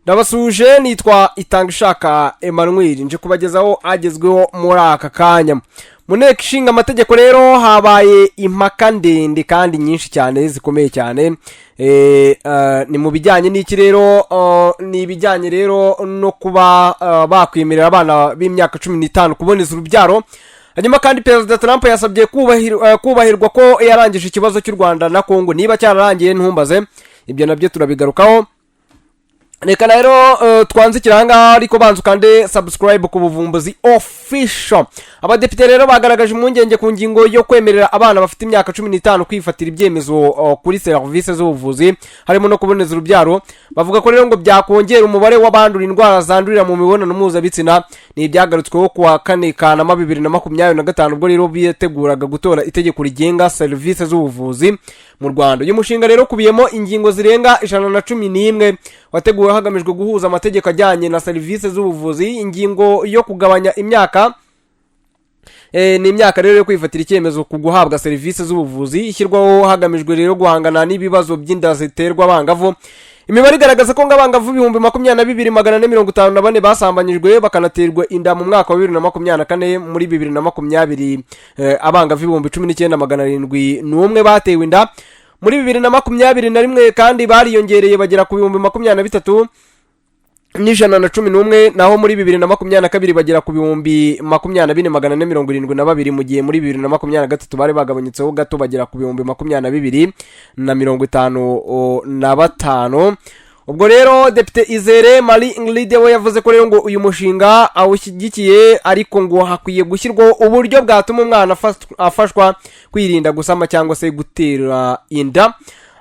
Ndabasuje nitwa Itangishaka Emmanuel nje kubagezaho agezweho muri aka kanya. Mu nteko ishinga amategeko rero habaye impaka ndende kandi nyinshi cyane zikomeye cyane. Ni mu bijyanye n'iki rero, ni ibijyanye rero no kuba bakwemerera abana b'imyaka 15 kuboneza urubyaro. Hanyuma kandi Perezida Trump yasabye kubahirwa ko yarangije ikibazo cy'u Rwanda na Kongo, niba cyararangiye ntumbaze ibyo nabyo turabigarukaho. Reka rero twanzikira hanga ariko banzu kandi subscribe ku Ubuvumbuzi official. Abadepite rero bagaragaje impungenge ku ngingo yo kwemerera abana bafite imyaka 15 kwifatira ibyemezo kuri service z'ubuvuzi harimo no kuboneza urubyaro. Bavuga ko rero ngo byakongera umubare w'abandura indwara zandurira mu mibonano mpuzabitsina. Ni ibyagarutsweho kuwa 4 Kanama 2025 ubwo rero biteguraga gutora itegeko rigenga service z'ubuvuzi mu Rwanda. Uyu mushinga rero kubiyemo ingingo zirenga 111 wateguwe hagamijwe guhuza amategeko ajyanye na service z'ubuvuzi. Ingingo yo kugabanya imyaka ni imyaka rero yo kwifatira icyemezo ku guhabwa service z'ubuvuzi ishyirwaho hagamijwe rero guhangana n'ibibazo by'inda ziterwa abangavu. Imibare igaragaza ko ngabangavu 22,454 basambanyijwe bakanaterwa inda mu mwaka wa 2024. Muri 2020 abangavu 19,701 batewe inda. Muri 2021 kandi bariyongereye bagera ku 23,111, naho muri 2022 bagera ku 24,472 mu gihe muri 2023 bari bagabanyutseho gato bagera ku 22,255. Ubwo rero Depite Izere Marie Ingrid we yavuze ko rero ngo uyu mushinga awushyigikiye ariko ngo hakwiye gushyirwaho uburyo bwatuma umwana afashwa kwirinda gusama cyangwa se gutera inda.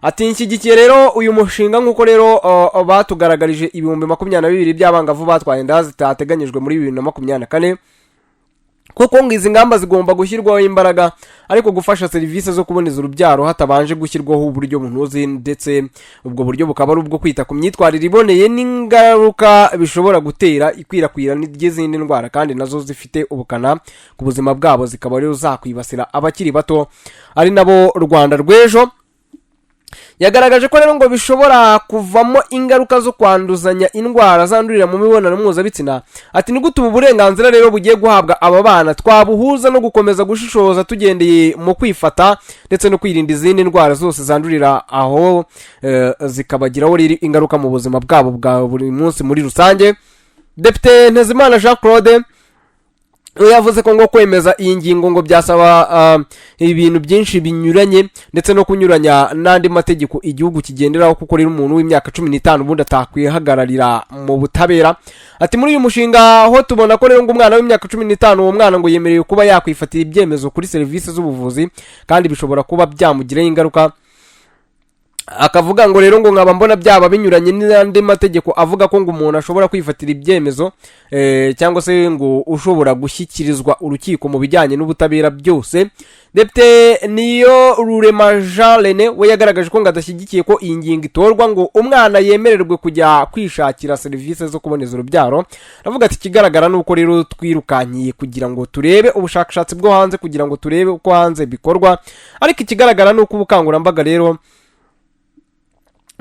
Ati nshyigikiye rero uyu mushinga nkuko rero batugaragarije 22,000 by'abangavu batwaye inda zitateganyijwe muri 2024 kuko ngizi ngamba zigomba gushyirwaho imbaraga ariko gufasha service zo kuboneza urubyaro hatabanje gushyirwaho uburyo bunoze, ndetse ubwo buryo bukaba ari ubwo kwita ku myitwarire iboneye n'ingaruka bishobora gutera ikwirakwira n'izindi ndwara kandi nazo zifite ubukana ku buzima bwabo, zikaba rero zakwibasira abakiri bato ari nabo Rwanda rw'ejo. Yagaragaje ko rero ngo bishobora kuvamo ingaruka zo kwanduzanya indwara zandurira mu mibonano mpuzabitsina. Ati ni gute ubu burenganzira rero bugiye guhabwa aba bana twabuhuza no gukomeza gushishoza tugendeye mu kwifata ndetse no kwirinda izindi ndwara zose zandurira aho zikabagiraho rero ingaruka mu buzima bwabo bwa buri munsi muri rusange. Depite Ntezimana Jean Claude yavuze ko ngo kwemeza iyi ngingo ngo byasaba ibintu byinshi binyuranye ndetse no kunyuranya n'andi mategeko igihugu kigenderaho, kuko rero umuntu w'imyaka 15 ubundi atakwihagararira mu butabera. Ati muri uyu mushinga ho tubona ko rero ngo umwana w'imyaka 15 uwo mwana ngo yemerewe kuba yakwifatira ibyemezo kuri service z'ubuvuzi kandi bishobora kuba byamugiraho ingaruka. Akavuga ngo rero ngo nkaba mbona byaba binyuranye n'andi mategeko avuga ko ngo umuntu ashobora kwifatira ibyemezo cyangwa se ngo ushobora gushyikirizwa urukiko mu bijyanye n'ubutabera byose. Depite niyo Rurema Jean René we yagaragaje ko ngadashyigikiye ko iyi ngingo itorwa ngo umwana yemererwe kujya kwishakira service zo kuboneza urubyaro. Aravuga ati kigaragara nuko rero twirukanyiye kugira ngo turebe ubushakashatsi bwo hanze kugira ngo turebe uko hanze bikorwa, ariko ikigaragara nuko ubukangurambaga rero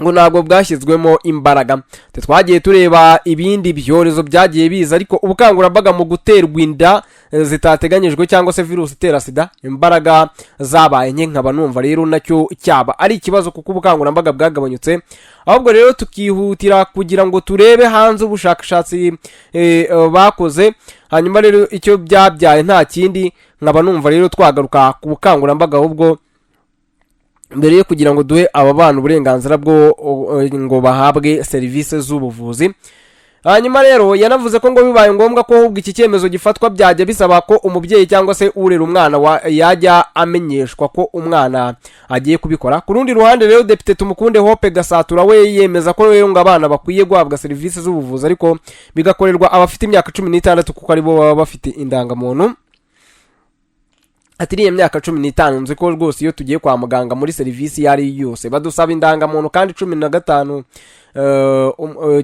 ngo ntabwo bwashyizwemo imbaraga. Twagiye tureba ibindi byorezo byagiye biza ariko ubukangurambaga mu guterwa inda zitateganyijwe cyangwa se virusi itera sida imbaraga zabaye nke, nkaba numva rero nacyo cyaba ari ikibazo kuko ubukangurambaga bwagabanyutse. Ahubwo rero tukihutira kugira ngo turebe hanze ubushakashatsi bakoze, hanyuma rero icyo byabyaye nta kindi, nkaba numva rero twagaruka ku bukangurambaga ahubwo mbere yo kugira ngo duhe aba bana uburenganzira bwo ngo bahabwe service z'ubuvuzi. Hanyuma rero yanavuze ko ngo bibaye ngombwa ko ahubwo iki cyemezo gifatwa byajya bisaba ko umubyeyi cyangwa se urera umwana yajya amenyeshwa ko umwana agiye kubikora. Ku rundi ruhande rero Depite Tumukunde Hope Gasatura we yemeza ko rero ngo abana bakwiye guhabwa service z'ubuvuzi ariko bigakorerwa abafite imyaka 16 kuko ari bo baba bafite indangamuntu. ati iriya myaka 15 nzi ko rwose iyo tugiye kwa muganga muri serivisi yari yose badusaba indangamuntu kandi 15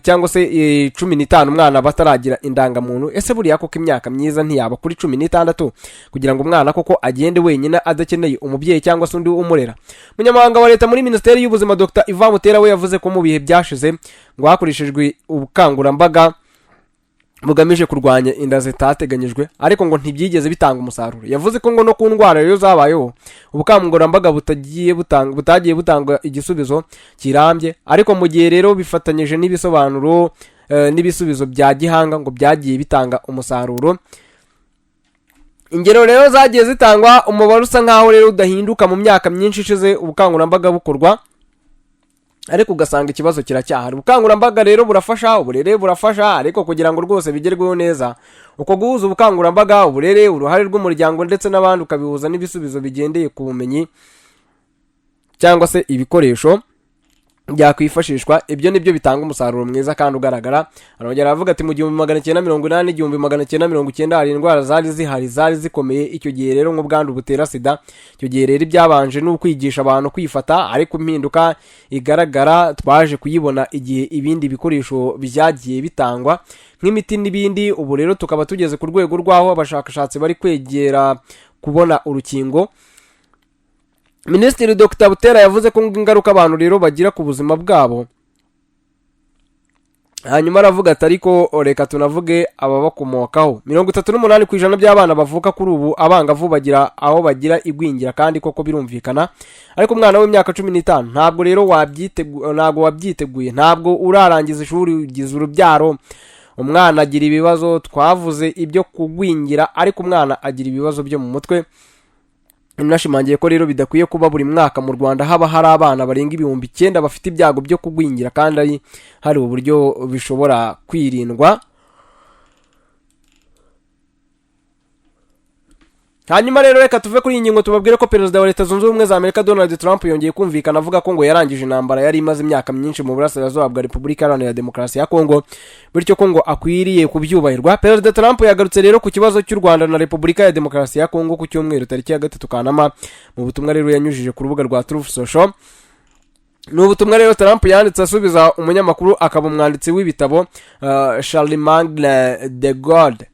cyangwa se 15 umwana bataragira indangamuntu. Ese buriya koko imyaka myiza ntiyaba kuri 16 kugira ngo umwana koko agende wenyine adakeneye umubyeyi cyangwa se undi umurera? Munyamabanga wa leta muri Minisiteri y'Ubuzima Dr. Ivan Mutera we yavuze ko mu bihe byashize ngo hakoreshejwe ubukangurambaga bugamije kurwanya inda zitateganyijwe ariko ngo ntibyigeze bitanga umusaruro. Yavuze ko ngo no ku ndwara rero zabayeho ubukangurambaga butagiye butanga igisubizo kirambye, ariko mu gihe rero bifatanyije n'ibisobanuro n'ibisubizo bya gihanga ngo byagiye bitanga umusaruro. Ingero rero zagiye zitangwa, umubare usa nkaho rero udahinduka mu myaka myinshi ishize ubukangurambaga bukorwa, ariko ugasanga ikibazo kiracyahari. Ubukangurambaga rero burafasha, uburere burafasha, ariko kugira ngo rwose bigerweho neza uko guhuza ubukangurambaga, uburere, uruhare rw'umuryango ndetse n'abandi ukabihuza n'ibisubizo bigendeye ku bumenyi cyangwa se ibikoresho byakwifashishwa, ibyo nibyo bitanga umusaruro mwiza kandi ugaragara. Arongera avuga ati mu 1980 1990 hari indwara zari zihari zari zikomeye icyo gihe rero nk'ubwandu butera sida. Icyo gihe rero ibyabanje no kwigisha abantu kwifata, ariko impinduka igaragara twaje kuyibona igihe ibindi bikoresho byagiye bitangwa nk'imiti n'ibindi. Ubu rero tukaba tugeze ku rwego rwaho abashakashatsi bari kwegera kubona urukingo. Minisitiri Dr. Butera yavuze ko ingaruka abantu rero bagira ku buzima bwabo. Hanyuma aravuga ati ariko reka tunavuge ababakomokaho. 38% by'abana bavuka kuri ubu abangavu bagira aho bagira igwingira, kandi koko birumvikana. Ariko umwana w'imyaka 15 ntabwo rero wabyiteguye, ntabwo urarangiza ishuri ugize urubyaro, umwana agira ibibazo. Twavuze ibyo kugwingira, ariko umwana agira ibibazo byo mu mutwe. Nashimangiye ko rero bidakwiye kuba buri mwaka mu Rwanda haba hari abana barenga 9,000 bafite ibyago byo kugwingira, kandi hari uburyo bishobora kwirindwa. Hanyuma rero reka tuve kuri iyi ngingo tubabwire ko Perezida wa Leta Zunze Ubumwe za Amerika Donald Trump yongeye kumvikana avuga ko ngo yarangije intambara yari imaze imyaka myinshi mu burasirazuba bwa Repubulika Iharanira Demokarasi ya Kongo, bityo ko ngo akwiriye kubyubahirwa. Perezida Trump yagarutse rero ku kibazo cy'u Rwanda na Repubulika ya Demokarasi ya Kongo ku cyumweru tariki ya 3 Kanama mu butumwa rero yanyujije ku rubuga rwa Truth Social. Ni ubutumwa rero Trump yanditse asubiza umunyamakuru akaba umwanditsi w'ibitabo Charlemagne de Gaulle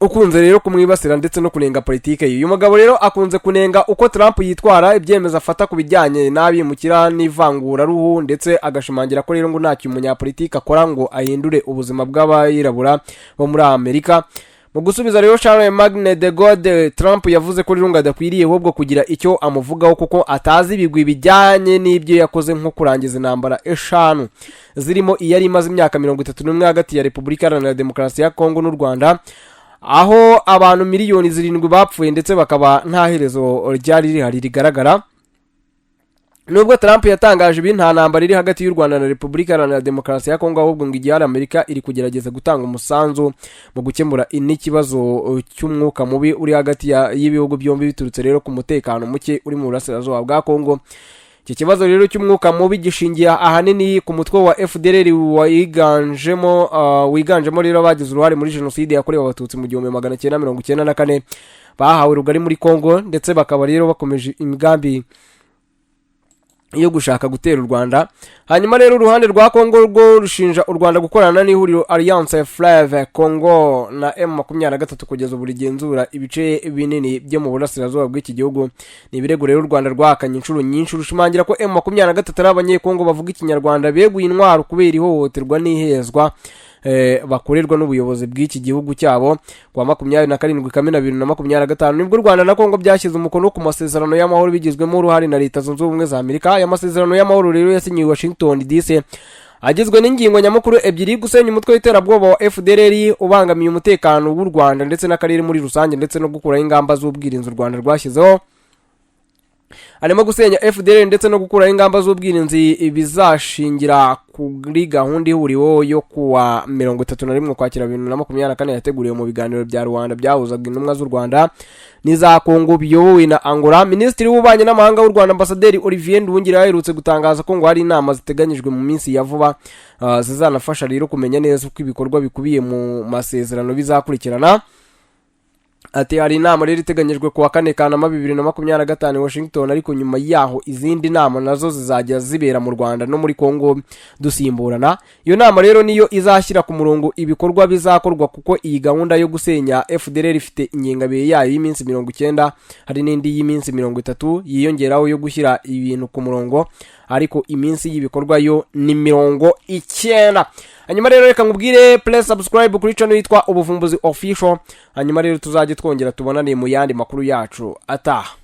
ukunze rero kumwibasira ndetse no kunenga politike ye. Uyu mugabo rero akunze kunenga uko Trump yitwara, ibyemezo afata ku bijyanye n'abimukira n'ivangura ruhu, ndetse agashimangira ko rero ngo ntacyo umunyapolitike akora ngo ahindure ubuzima bw'abayirabura bo muri Amerika. Mu gusubiza rero Charlemagne de Gaulle, Trump yavuze ko rero ngo adakwiriye ahubwo kugira icyo amuvugaho kuko atazi ibigwi bijyanye n'ibyo yakoze nko kurangiza intambara 5 zirimo iyari imaze imyaka 31 hagati ya Repubulika Iharanira Demokarasi ya Kongo n'u Rwanda, aho abantu miliyoni 7 bapfuye ndetse bakaba nta herezo ryari rihari rigaragara. Nubwo Trump yatangaje ibi nta ntambara iri hagati y'u Rwanda na Repubulika Iharanira Demokarasi ya Kongo, ahubwo ngo igihe Amerika iri kugerageza gutanga umusanzu mu gukemura n'ikibazo cy'umwuka mubi uri hagati y'ibihugu byombi biturutse rero ku mutekano muke uri mu burasirazuba bwa Kongo. Iki kibazo rero cy'umwuka mubi gishingiye ahanini ku mutwe wa FDLR wiganjemo rero bagize uruhare muri jenoside yakorewe abatutsi mu 1994 bahawe rugari muri Kongo, ndetse bakaba rero bakomeje imigambi yo gushaka gutera u Rwanda. Hanyuma rero uruhande rwa Kongo rwo rushinja u Rwanda gukorana n'ihuriro Alliance Fleuve Congo na M23 kugeza buri genzura ibice binini byo mu burasirazuba bw'iki gihugu. Ni ibirego rero u Rwanda rwakanye inshuro nyinshi rushimangira ko M23 ari abanyekongo bavuga ikinyarwanda beguye intwaro kubera ihohoterwa n'ihezwa bakorerwa n'ubuyobozi bw'iki gihugu cyabo. Kwa 27 Kamena 2025 nibwo u Rwanda na Kongo byashyize umukono ku masezerano y'amahoro bigizwemo uruhare na Leta Zunze Ubumwe za Amerika. Aya masezerano y'amahoro rero yasinyiwe Washington DC, agizwe n'ingingo nyamukuru ebyiri: gusenya umutwe w'iterabwoba wa FDLR ubangamiye umutekano w'u Rwanda ndetse n'akarere muri rusange, ndetse no gukuraho ingamba z'ubwirinzi u Rwanda rwashyizeho. Arimo gusenya FDLR ndetse no gukuraho ingamba z'ubwirinzi bizashingira kuri gahunda ihuriweho yo kuwa 31 Ukwakira 2024 yateguriwe mu biganiro bya Rwanda byahuzaga intumwa z'u Rwanda n'iza Kongo biyobowe na Angola. Minisitiri w'ububanyi n'amahanga w'u Rwanda Ambasaderi Olivier Nduhungira yaherutse gutangaza ko ngo hari inama ziteganyijwe mu minsi ya vuba zizanafasha rero kumenya neza uko ibikorwa bikubiye mu masezerano bizakurikirana. ati hari inama rero iteganyijwe kuwa 4 Kanama 2025 Washington, ariko nyuma yaho izindi nama nazo zizajya zibera mu Rwanda no muri Kongo dusimburana. Iyo nama rero niyo izashyira ku murongo ibikorwa bizakorwa, kuko iyi gahunda yo gusenya FDLR ifite ingengabihe yayo y'iminsi 90, hari n'indi y'iminsi 30 yiyongeraho yo gushyira ibintu ku murongo, ariko iminsi y'ibikorwa yo ni 90. Hanyuma rero reka ngubwire please subscribe kuri channel yitwa Ubuvumbuzi Official, hanyuma rero tuzajye twongera tubonane mu yandi makuru yacu ataha.